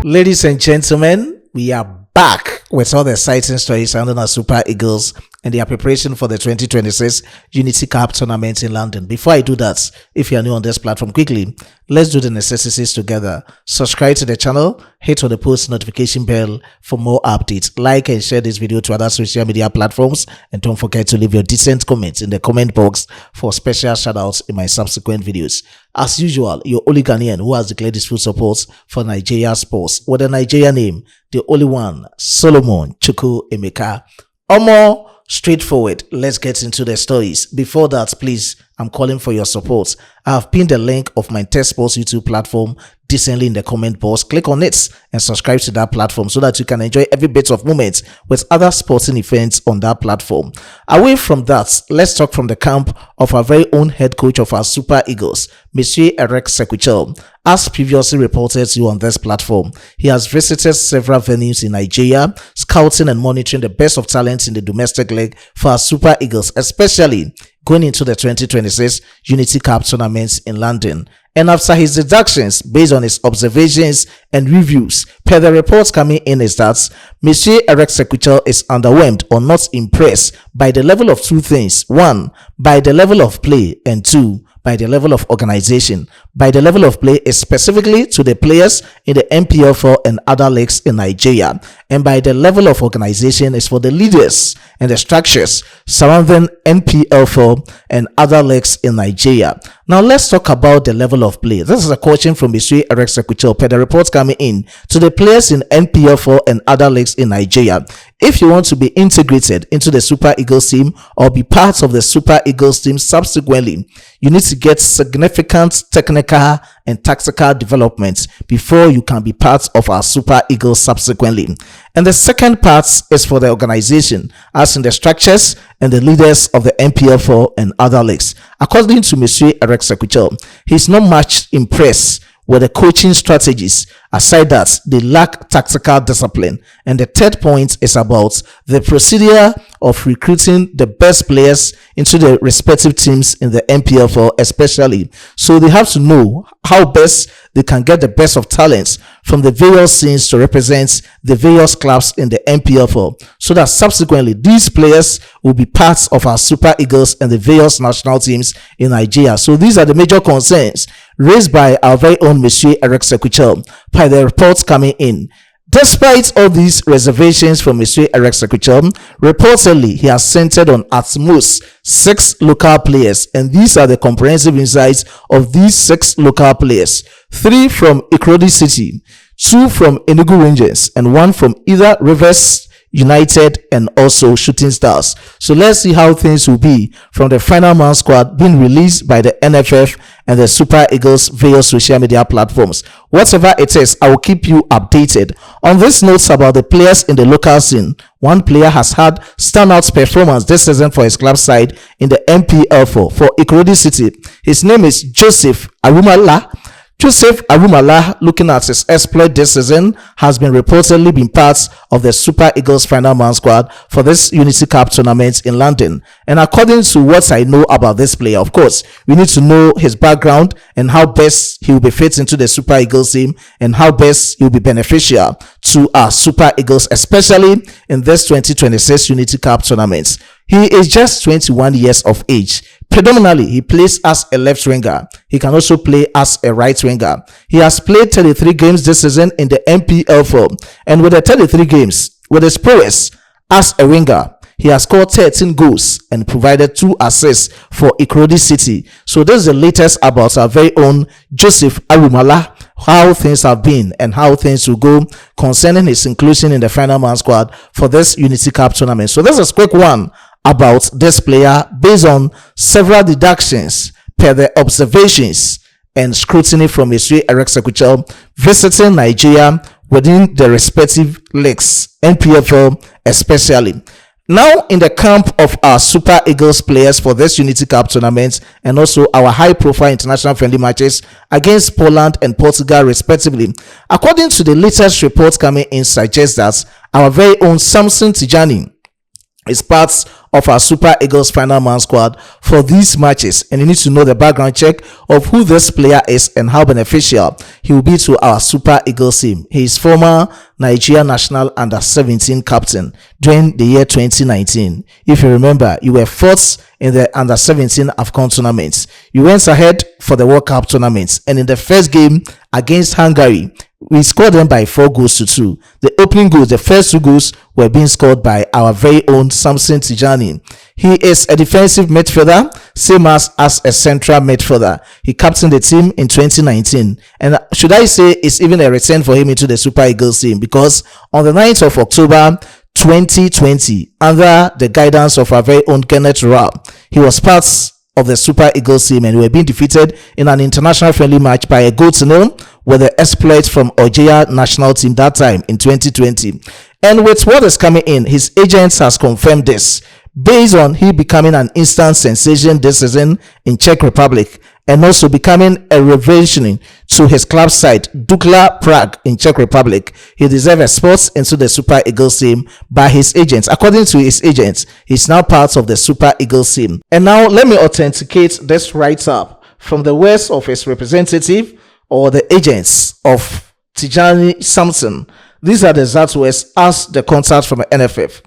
Ladies and gentlemen, we are back with all the exciting stories surrounding our Super Eagles and their preparation for the 2026 Unity Cup tournament in London. Before I do that, if you are new on this platform, quickly, let's do the necessities together. Subscribe to the channel, hit on the post notification bell for more updates. Like and share this video to other social media platforms, and don't forget to leave your decent comments in the comment box for special shoutouts in my subsequent videos. As usual, your only Ghanaian who has declared his full support for Nigeria sports with a Nigeria name, the only one, Solomon Chukwuemeka. Omo, straightforward. Let's get into the stories. Before that, please, I'm calling for your support. I have pinned the link of my Tech Sports YouTube platform decently in the comment box. Click on it and subscribe to that platform so that you can enjoy every bit of moments with other sporting events on that platform. Away from that, let's talk from the camp of our very own head coach of our Super Eagles, Monsieur Eric Sekwuchel. As previously reported to you on this platform, he has visited several venues in Nigeria, scouting and monitoring the best of talents in the domestic league for our Super Eagles, especially going into the 2026 Unity Cup tournaments in London. And after his deductions, based on his observations and reviews, per the reports coming in, is that Monsieur Eric Sekwuchel is underwhelmed or not impressed by the level of two things. One, by the level of play, and two, by the level of organization. By the level of play is specifically to the players in the Mpfl and other leagues in Nigeria, and by the level of organization is for the leaders and the structures surrounding Mpfl and other leagues in Nigeria. Now let's talk about the level of play. This is a question from Monsieur Eric Sekwuchel per the reports coming in to the players in Mpfl and other leagues in Nigeria. If you want to be integrated into the Super Eagles team or be part of the Super Eagles team subsequently, you need to get significant technical and tactical development before you can be part of our Super Eagles subsequently. And the second part is for the organization, as in the structures and the leaders of the Mpfl and other leagues. According to Monsieur Eric Sekwuchel, he's not much impressed with the coaching strategies. Aside that, they lack tactical discipline. And the third point is about the procedure of recruiting the best players into the respective teams in the Mpfl especially. So they have to know how best they can get the best of talents from the various scenes to represent the various clubs in the Mpfl, so that subsequently these players will be parts of our Super Eagles and the various national teams in Nigeria. So these are the major concerns raised by our very own Monsieur Eric Sekwuchel by the reports coming in. Despite all these reservations from Monsieur Eric Sekwuchel, reportedly he has centered on at most 6 local players, and these are the comprehensive insights of these 6 local players: 3 from Ikrodi City, 2 from Enugu Rangers, and 1 from either Rivers United and also Shooting Stars. So let's see how things will be from the final man squad being released by the NFF and the Super Eagles various social media platforms. Whatever it is, I will keep you updated. On this note about the players in the local scene, one player has had standout performance this season for his club side in the Mpfl for Ikrodi City. His name is Joseph Aumala. Joseph Aumala, looking at his exploit this season, has been reportedly been part of the Super Eagles final man squad for this Unity Cup tournament in London. And according to what I know about this player, of course, we need to know his background and how best he will be fit into the Super Eagles team and how best he will be beneficial to our Super Eagles, especially in this 2026 Unity Cup tournament. He is just 21 years of age. Predominantly, he plays as a left winger. He can also play as a right winger. He has played 33 games this season in the Mpfl, and with the 33 games, with his prowess as a winger, he has scored 13 goals and provided 2 assists for Ikrodi City. So this is the latest about our very own Joseph Aumala, how things have been and how things will go concerning his inclusion in the final man squad for this Unity Cup tournament. So this is a quick one about this player based on several deductions per the observations and scrutiny from Monsieur Eric Sekwuchel visiting Nigeria within the respective leagues, Mpfl especially. Now in the camp of our Super Eagles players for this Unity Cup tournament and also our high-profile international friendly matches against Poland and Portugal respectively, according to the latest reports coming in, suggests that our very own Samson Tijani is part of our Super Eagles final man squad for these matches, and you need to know the background check of who this player is and how beneficial he will be to our Super Eagles team. He is former Nigeria national under-17 captain during the year 2019. If you remember, you were fourth in the under-17 AFCON tournament. You went ahead for the World Cup tournament, and in the first game against Hungary, we scored them by 4-2. The opening goals, the first 2 goals, were being scored by our very own Samson Tijani. He is a defensive midfielder, same as a central midfielder. He captained the team in 2019, and should I say it's even a return for him into the Super Eagles team, because on the 9th of October 2020, under the guidance of our very own Kenneth Rao, he was part of the Super Eagles team, and we were being defeated in an international friendly match by a 0-0 with the exploit from Algeria national team that time in 2020. And with what is coming in, his agents has confirmed this based on he becoming an instant sensation this season in Czech Republic, and also becoming a revelation to his club side Dukla Prague in Czech Republic. He deserves a spot into the Super Eagles team by his agents. According to his agents, he's now part of the Super Eagles team. And now let me authenticate this write-up from the words of his representative or the agents of Tijani Samson. These are the exact words as the contact from the NFF.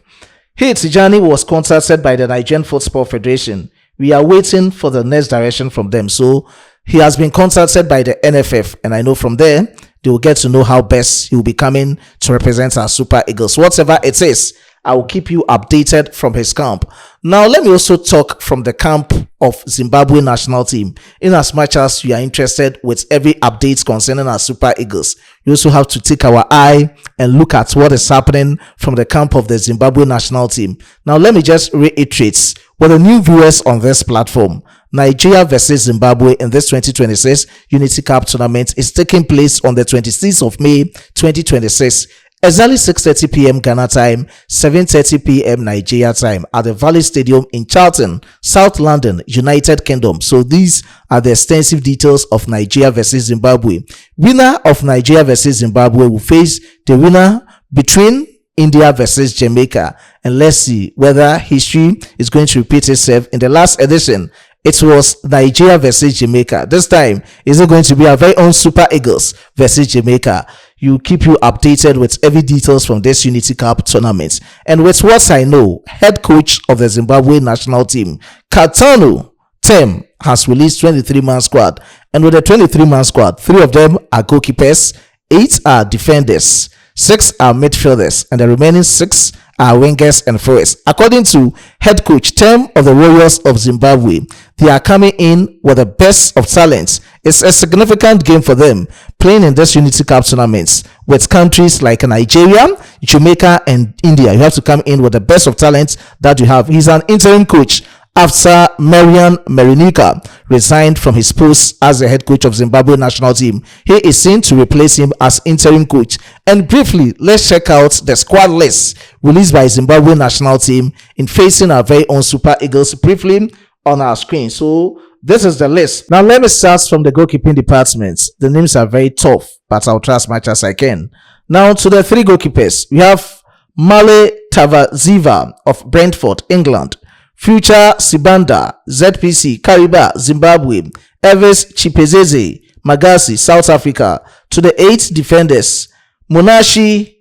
Hey, Tijani was contacted by the Nigerian Football Federation. We are waiting for the next direction from them. So he has been contacted by the NFF, and I know from there they will get to know how best he will be coming to represent our Super Eagles. Whatever it is, I will keep you updated from his camp. Now, let me also talk from the camp of Zimbabwe national team. In as much as you are interested with every update concerning our Super Eagles, you also have to take our eye and look at what is happening from the camp of the Zimbabwe national team. Now, let me just reiterate for the new viewers on this platform. Nigeria versus Zimbabwe in this 2026 Unity Cup tournament is taking place on the 26th of May 2026. Exactly 6:30 p.m. Ghana time, 7:30 p.m. Nigeria time at the Valley Stadium in Charlton, South London, United Kingdom. So these are the extensive details of Nigeria versus Zimbabwe. Winner of Nigeria versus Zimbabwe will face the winner between India versus Jamaica. And let's see whether history is going to repeat itself. In the last edition, it was Nigeria versus Jamaica. This time, is it going to be our very own Super Eagles versus Jamaica? You keep you updated with every details from this Unity Cup tournament. And with what I know, head coach of the Zimbabwe national team, Katano Tem, has released 23-man squad. And with the 23-man squad, 3 of them are goalkeepers, 8 are defenders, 6 are midfielders, and the remaining 6 are wingers and forwards. According to head coach Tem of the Warriors of Zimbabwe, they are coming in with the best of talents. It's a significant game for them playing in this Unity Cup tournaments with countries like Nigeria, Jamaica, and India. You have to come in with the best of talents that you have. He's an interim coach after Marian Marinika resigned from his post as the head coach of Zimbabwe national team. He is seen to replace him as interim coach. And briefly, let's check out the squad list released by Zimbabwe national team in facing our very own Super Eagles briefly on our screen. So this is the list. Now let me start from the goalkeeping department. The names are very tough, but I'll try as much as I can. Now to the 3 goalkeepers. We have Male Tavaziva of Brentford, England. Future Sibanda, ZPC, Kariba, Zimbabwe. Eves Chipezeze, Magasi, South Africa. To the 8 defenders. Munashi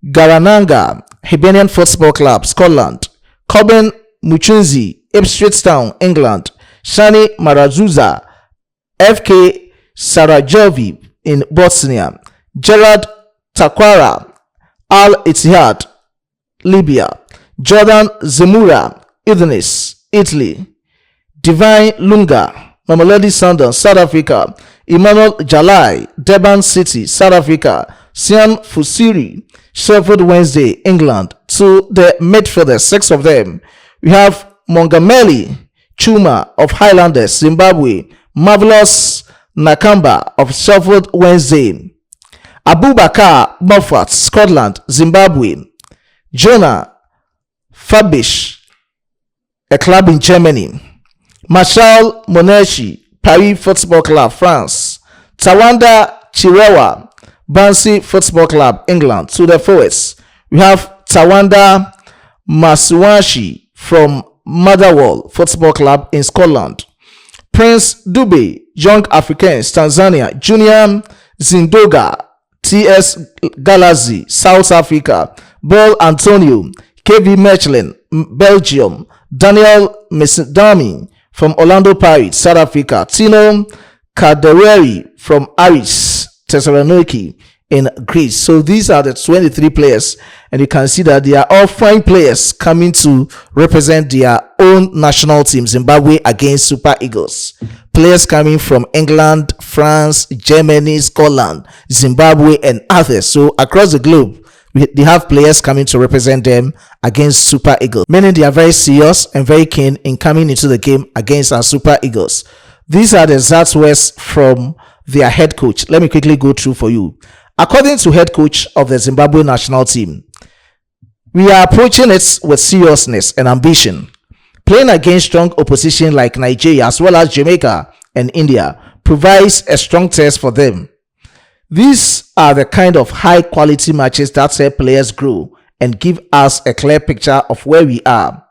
Garananga, Hibernian Football Club, Scotland. Coben Muchunzi, Ipswich Town, England. Shani Marazuza, FK Sarajevo in Bosnia. Gerard Takwara, Al Ittihad, Libya. Jordan Zemura, Idnis, Italy. Divine Lunga, Mamelodi Sundowns, South Africa. Emmanuel Jalai, Durban City, South Africa. Sian Fusiri, Sheffield Wednesday, England. To the midfielders, 6 of them. We have Mongameli Chuma of Highlanders, Zimbabwe. Marvelous Nakamba of Sheffield Wednesday. Abubakar Moffat, Scotland, Zimbabwe. Jonah Fabish, a club in Germany. Marshal Moneshi, Paris Football Club, France. Tawanda Chirewa, Bansi Football Club, England. To the forwards, we have Tawanda Masuashi from Motherwell Football Club in Scotland. Prince Dube, Young Africans, Tanzania. Junior Zindoga, TS Galaxy, South Africa. Ball Antonio, KV Mechelen, Belgium. Daniel Mesdami from Orlando Pirates, South Africa. Tino Kadereri from Aris Thessaloniki in Greece. So these are the 23 players, and you can see that they are all fine players coming to represent their own national team, Zimbabwe against Super Eagles. Players coming from England, France, Germany, Scotland, Zimbabwe, and others. So across the globe, they have players coming to represent them against Super Eagles, meaning they are very serious and very keen in coming into the game against our Super Eagles. These are the exact words from their head coach. Let me quickly go through for you. According to head coach of the Zimbabwe national team, we are approaching it with seriousness and ambition. Playing against strong opposition like Nigeria as well as Jamaica and India provides a strong test for them. These are the kind of high quality matches that help players grow and give us a clear picture of where we are.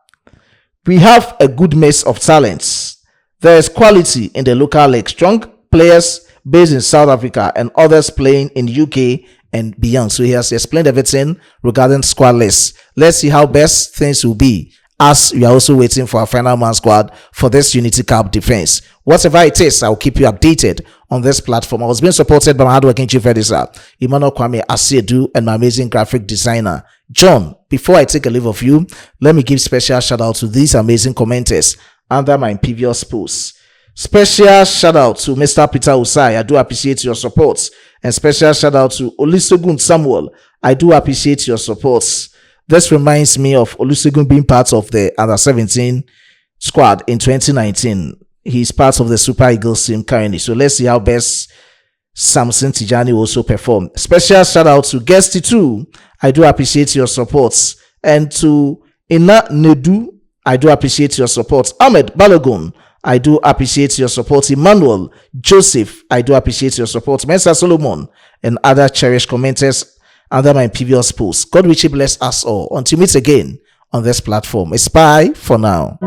We have a good mix of talents. There is quality in the local league, strong players based in South Africa and others playing in UK and beyond. So he has explained everything regarding squad list. Let's see how best things will be as we are also waiting for our final man squad for this Unity Cup defense. Whatever it is, I'll keep you updated on this platform. I was being supported by my hardworking chief editor, Emmanuel Kwame Asiedu, and my amazing graphic designer, John. Before I take a leave of you, let me give special shout out to these amazing commenters under my previous posts. Special shout out to Mr. Peter Usai. I do appreciate your support. And special shout out to Olusegun Samuel. I do appreciate your support. This reminds me of Olusegun being part of the under-17 squad in 2019. He's part of the Super Eagles team currently. So let's see how best Samson Tijani also performed. Special shout out to Guesty 2. I do appreciate your support. And to Ina Nedu, I do appreciate your support. Ahmed Balogun, I do appreciate your support. Emmanuel Joseph, I do appreciate your support. Mensa Solomon and other cherished commenters under my previous posts. God richly bless us all. Until we meet again on this platform. It's bye for now.